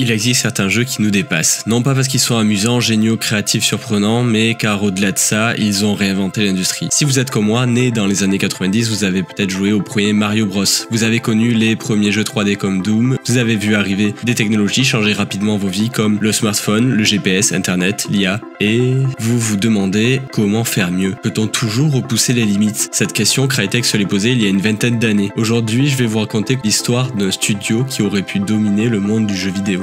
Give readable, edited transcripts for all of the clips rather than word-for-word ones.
Il existe certains jeux qui nous dépassent, non pas parce qu'ils sont amusants, géniaux, créatifs, surprenants, mais car au-delà de ça, ils ont réinventé l'industrie. Si vous êtes comme moi, né dans les années 90, vous avez peut-être joué au premier Mario Bros. Vous avez connu les premiers jeux 3D comme Doom, vous avez vu arriver des technologies changer rapidement vos vies comme le smartphone, le GPS, Internet, l'IA, et vous vous demandez comment faire mieux. Peut-on toujours repousser les limites? Cette question, Crytek se l'est posée il y a une vingtaine d'années. Aujourd'hui, je vais vous raconter l'histoire d'un studio qui aurait pu dominer le monde du jeu vidéo.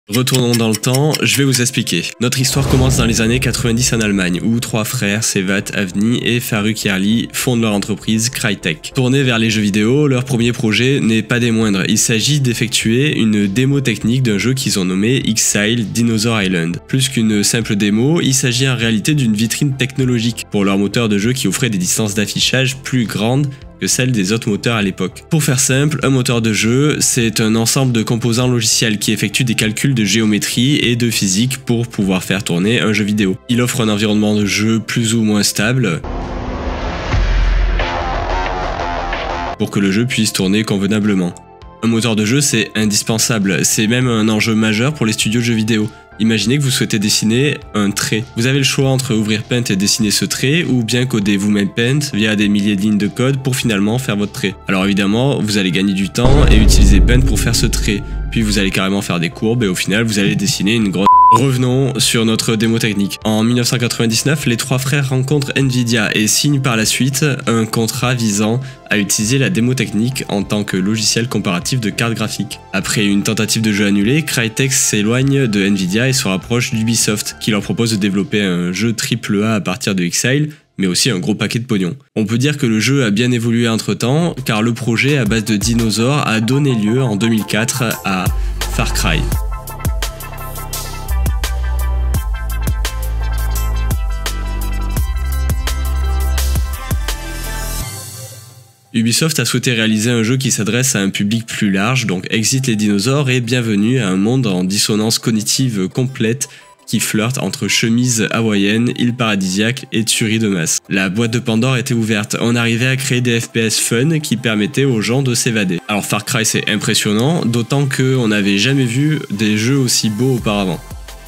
Retournons dans le temps, je vais vous expliquer. Notre histoire commence dans les années 90 en Allemagne, où trois frères, Sevat, Avni et Faruk Yerli, fondent leur entreprise Crytek. Tournés vers les jeux vidéo, leur premier projet n'est pas des moindres. Il s'agit d'effectuer une démo technique d'un jeu qu'ils ont nommé Exile Dinosaur Island. Plus qu'une simple démo, il s'agit en réalité d'une vitrine technologique pour leur moteur de jeu qui offrait des distances d'affichage plus grandes que celles des autres moteurs à l'époque. Pour faire simple, un moteur de jeu, c'est un ensemble de composants logiciels qui effectuent des calculs de géométrie et de physique pour pouvoir faire tourner un jeu vidéo. Il offre un environnement de jeu plus ou moins stable pour que le jeu puisse tourner convenablement. Un moteur de jeu, c'est indispensable, c'est même un enjeu majeur pour les studios de jeux vidéo. Imaginez que vous souhaitez dessiner un trait. Vous avez le choix entre ouvrir Paint et dessiner ce trait, ou bien coder vous-même Paint via des milliers de lignes de code pour finalement faire votre trait. Alors évidemment, vous allez gagner du temps et utiliser Paint pour faire ce trait. Puis vous allez carrément faire des courbes et au final, vous allez dessiner une grosse... Revenons sur notre démo technique. En 1999, les trois frères rencontrent Nvidia et signent par la suite un contrat visant à utiliser la démo technique en tant que logiciel comparatif de cartes graphiques. Après une tentative de jeu annulée, Crytek s'éloigne de Nvidia et se rapproche d'Ubisoft, qui leur propose de développer un jeu AAA à partir de Exile, mais aussi un gros paquet de pognon. On peut dire que le jeu a bien évolué entre-temps, car le projet à base de dinosaures a donné lieu en 2004 à Far Cry. Ubisoft a souhaité réaliser un jeu qui s'adresse à un public plus large, donc exit les dinosaures et bienvenue à un monde en dissonance cognitive complète qui flirte entre chemise hawaïenne, île paradisiaque et tuerie de masse. La boîte de Pandore était ouverte, on arrivait à créer des FPS fun qui permettaient aux gens de s'évader. Alors Far Cry c'est impressionnant, d'autant qu'on n'avait jamais vu des jeux aussi beaux auparavant.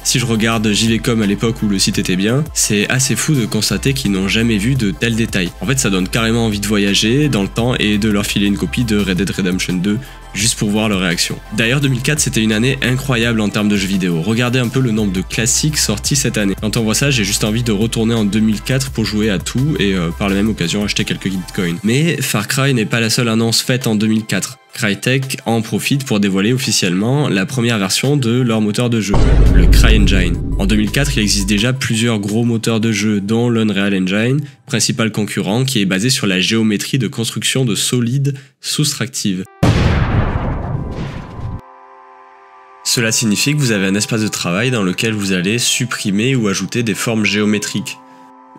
Si je regarde JVcom à l'époque où le site était bien, c'est assez fou de constater qu'ils n'ont jamais vu de tels détails. En fait, ça donne carrément envie de voyager dans le temps et de leur filer une copie de Red Dead Redemption 2 juste pour voir leur réaction. D'ailleurs, 2004, c'était une année incroyable en termes de jeux vidéo. Regardez un peu le nombre de classiques sortis cette année. Quand on voit ça, j'ai juste envie de retourner en 2004 pour jouer à tout et par la même occasion acheter quelques bitcoins. Mais Far Cry n'est pas la seule annonce faite en 2004. Crytek en profite pour dévoiler officiellement la première version de leur moteur de jeu, le CryEngine. En 2004, il existe déjà plusieurs gros moteurs de jeu, dont l'Unreal Engine, principal concurrent qui est basé sur la géométrie de construction de solides soustractives. Cela signifie que vous avez un espace de travail dans lequel vous allez supprimer ou ajouter des formes géométriques.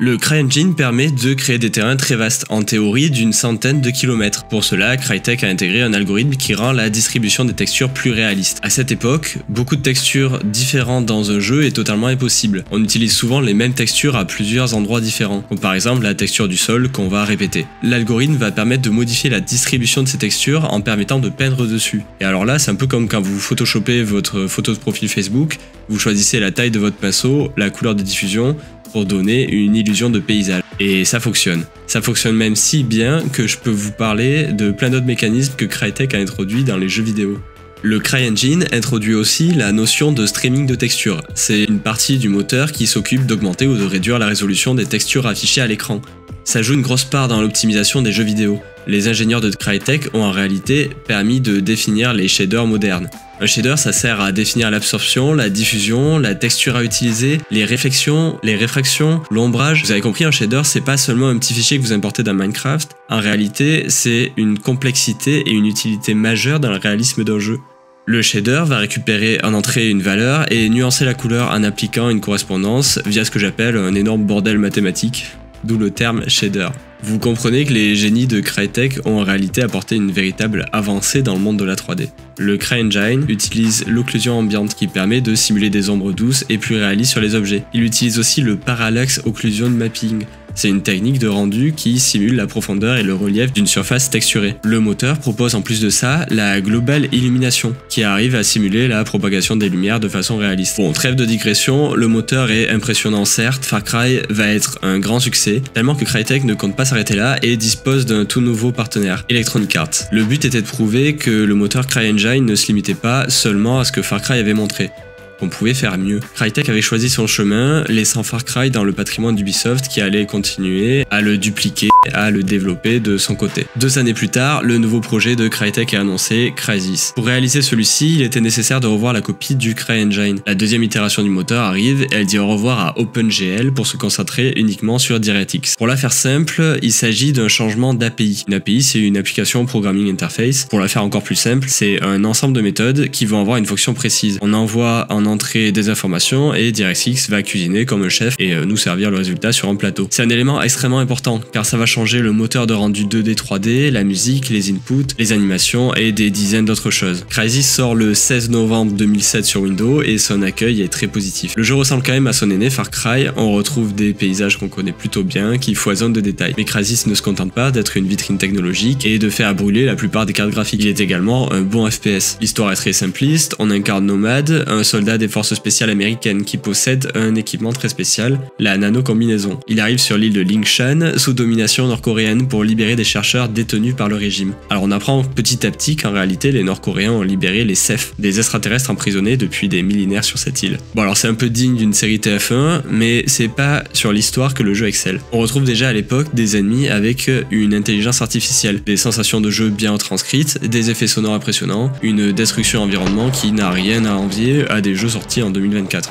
Le CryEngine permet de créer des terrains très vastes, en théorie d'une centaine de kilomètres. Pour cela, Crytek a intégré un algorithme qui rend la distribution des textures plus réaliste. À cette époque, beaucoup de textures différentes dans un jeu est totalement impossible. On utilise souvent les mêmes textures à plusieurs endroits différents, comme par exemple la texture du sol qu'on va répéter. L'algorithme va permettre de modifier la distribution de ces textures en permettant de peindre dessus. Et alors là, c'est un peu comme quand vous photoshopez votre photo de profil Facebook, vous choisissez la taille de votre pinceau, la couleur de diffusion, pour donner une illusion de paysage. Et ça fonctionne. Ça fonctionne même si bien que je peux vous parler de plein d'autres mécanismes que Crytek a introduits dans les jeux vidéo. Le CryEngine introduit aussi la notion de streaming de textures. C'est une partie du moteur qui s'occupe d'augmenter ou de réduire la résolution des textures affichées à l'écran. Ça joue une grosse part dans l'optimisation des jeux vidéo. Les ingénieurs de Crytek ont en réalité permis de définir les shaders modernes. Un shader, ça sert à définir l'absorption, la diffusion, la texture à utiliser, les réflexions, les réfractions, l'ombrage. Vous avez compris, un shader, c'est pas seulement un petit fichier que vous importez dans Minecraft. En réalité, c'est une complexité et une utilité majeure dans le réalisme d'un jeu. Le shader va récupérer en entrée une valeur et nuancer la couleur en appliquant une correspondance via ce que j'appelle un énorme bordel mathématique, d'où le terme shader. Vous comprenez que les génies de Crytek ont en réalité apporté une véritable avancée dans le monde de la 3D. Le CryEngine utilise l'occlusion ambiante qui permet de simuler des ombres douces et plus réalistes sur les objets. Il utilise aussi le Parallax Occlusion Mapping. C'est une technique de rendu qui simule la profondeur et le relief d'une surface texturée. Le moteur propose en plus de ça la Global Illumination, qui arrive à simuler la propagation des lumières de façon réaliste. Bon, trêve de digression, le moteur est impressionnant certes, Far Cry va être un grand succès, tellement que Crytek ne compte pas s'arrêter là et dispose d'un tout nouveau partenaire, Electronic Arts. Le but était de prouver que le moteur CryEngine ne se limitait pas seulement à ce que Far Cry avait montré. On pouvait faire mieux. Crytek avait choisi son chemin, laissant Far Cry dans le patrimoine d'Ubisoft qui allait continuer à le dupliquer, à le développer de son côté. 2 années plus tard, le nouveau projet de Crytek est annoncé, Crysis. Pour réaliser celui-ci, il était nécessaire de revoir la copie du CryEngine. La deuxième itération du moteur arrive et elle dit au revoir à OpenGL pour se concentrer uniquement sur DirectX. Pour la faire simple, il s'agit d'un changement d'API. Une API, c'est une application Programming Interface. Pour la faire encore plus simple, c'est un ensemble de méthodes qui vont avoir une fonction précise. On envoie en entrée des informations et DirectX va cuisiner comme un chef et nous servir le résultat sur un plateau. C'est un élément extrêmement important car ça va changer le moteur de rendu 2D 3D, la musique, les inputs, les animations et des dizaines d'autres choses. Crysis sort le 16 novembre 2007 sur Windows et son accueil est très positif. Le jeu ressemble quand même à son aîné Far Cry, on retrouve des paysages qu'on connaît plutôt bien qui foisonnent de détails. Mais Crysis ne se contente pas d'être une vitrine technologique et de faire brûler la plupart des cartes graphiques. Il est également un bon FPS. L'histoire est très simpliste, on incarne Nomad, un soldat des forces spéciales américaines qui possède un équipement très spécial, la nano-combinaison. Il arrive sur l'île de Lingshan sous domination nord-coréenne pour libérer des chercheurs détenus par le régime. Alors on apprend petit à petit qu'en réalité les Nord-Coréens ont libéré les Ceph, des extraterrestres emprisonnés depuis des millénaires sur cette île. Bon alors c'est un peu digne d'une série TF1, mais c'est pas sur l'histoire que le jeu excelle. On retrouve déjà à l'époque des ennemis avec une intelligence artificielle, des sensations de jeu bien transcrites, des effets sonores impressionnants, une destruction environnement qui n'a rien à envier à des jeux sortis en 2024.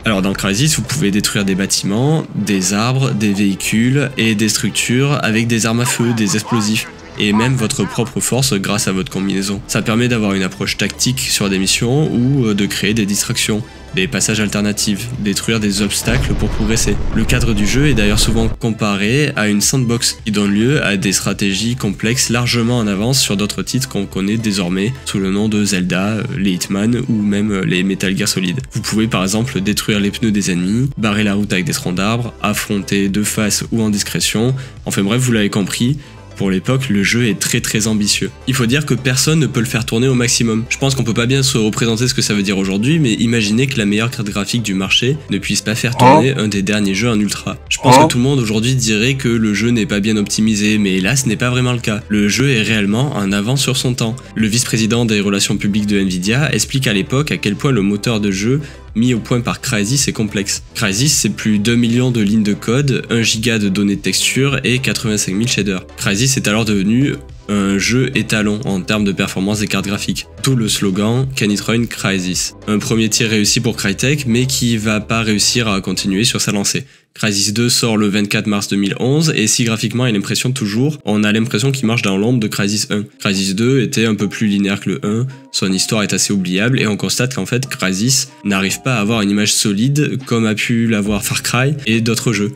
Alors dans Crysis, vous pouvez détruire des bâtiments, des arbres, des véhicules et des structures avec des armes à feu, des explosifs et même votre propre force grâce à votre combinaison. Ça permet d'avoir une approche tactique sur des missions ou de créer des distractions, des passages alternatifs, détruire des obstacles pour progresser. Le cadre du jeu est d'ailleurs souvent comparé à une sandbox qui donne lieu à des stratégies complexes largement en avance sur d'autres titres qu'on connaît désormais sous le nom de Zelda, les Hitman ou même les Metal Gear Solid. Vous pouvez par exemple détruire les pneus des ennemis, barrer la route avec des troncs d'arbres, affronter de face ou en discrétion, enfin bref vous l'avez compris, pour l'époque, le jeu est très ambitieux. Il faut dire que personne ne peut le faire tourner au maximum. Je pense qu'on peut pas bien se représenter ce que ça veut dire aujourd'hui, mais imaginez que la meilleure carte graphique du marché ne puisse pas faire tourner un des derniers jeux en ultra. Je pense que tout le monde aujourd'hui dirait que le jeu n'est pas bien optimisé, mais là ce n'est pas vraiment le cas. Le jeu est réellement en avance sur son temps. Le vice-président des relations publiques de Nvidia explique à l'époque à quel point le moteur de jeu mis au point par Crysis est complexe. Crysis, c'est plus 2 millions de lignes de code, 1 giga de données de texture et 85 000 shaders. Crysis est alors devenu un jeu étalon en termes de performance des cartes graphiques. Tout le slogan Can it run Crysis. Un premier tir réussi pour Crytek, mais qui va pas réussir à continuer sur sa lancée. Crysis 2 sort le 24 mars 2011 et si graphiquement il impressionne toujours, on a l'impression qu'il marche dans l'ombre de Crysis 1. Crysis 2 était un peu plus linéaire que le 1, son histoire est assez oubliable et on constate qu'en fait Crysis n'arrive pas à avoir une image solide comme a pu l'avoir Far Cry et d'autres jeux.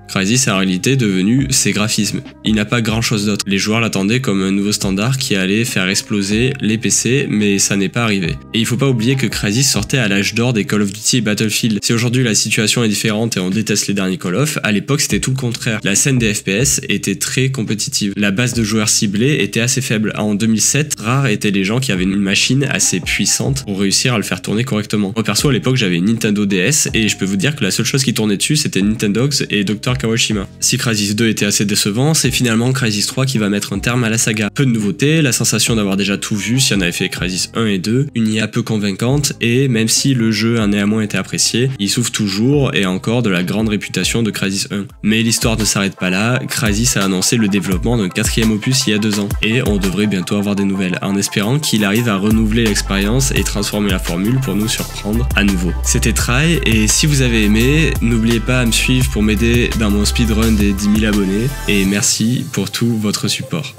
Crysis est en réalité devenu ses graphismes. Il n'a pas grand chose d'autre. Les joueurs l'attendaient comme un nouveau standard qui allait faire exploser les PC, mais ça n'est pas arrivé. Et il faut pas oublier que Crysis sortait à l'âge d'or des Call of Duty et Battlefield. Si aujourd'hui la situation est différente et on déteste les derniers Call of, à l'époque c'était tout le contraire. La scène des FPS était très compétitive. La base de joueurs ciblés était assez faible. En 2007, rares étaient les gens qui avaient une machine assez puissante pour réussir à le faire tourner correctement. Moi perso à l'époque j'avais une Nintendo DS et je peux vous dire que la seule chose qui tournait dessus c'était Nintendogs et Dr. Kawashima. Si Crysis 2 était assez décevant, c'est finalement Crysis 3 qui va mettre un terme à la saga. Peu de nouveautés, la sensation d'avoir déjà tout vu si on avait fait Crysis 1 et 2, une IA peu convaincante et même si le jeu a néanmoins été apprécié, il souffre toujours et encore de la grande réputation de Crysis 1. Mais l'histoire ne s'arrête pas là, Crysis a annoncé le développement d'un 4e opus il y a 2 ans et on devrait bientôt avoir des nouvelles en espérant qu'il arrive à renouveler l'expérience et transformer la formule pour nous surprendre à nouveau. C'était Try et si vous avez aimé, n'oubliez pas à me suivre pour m'aider dans mon speedrun des 10 000 abonnés et merci pour tout votre support.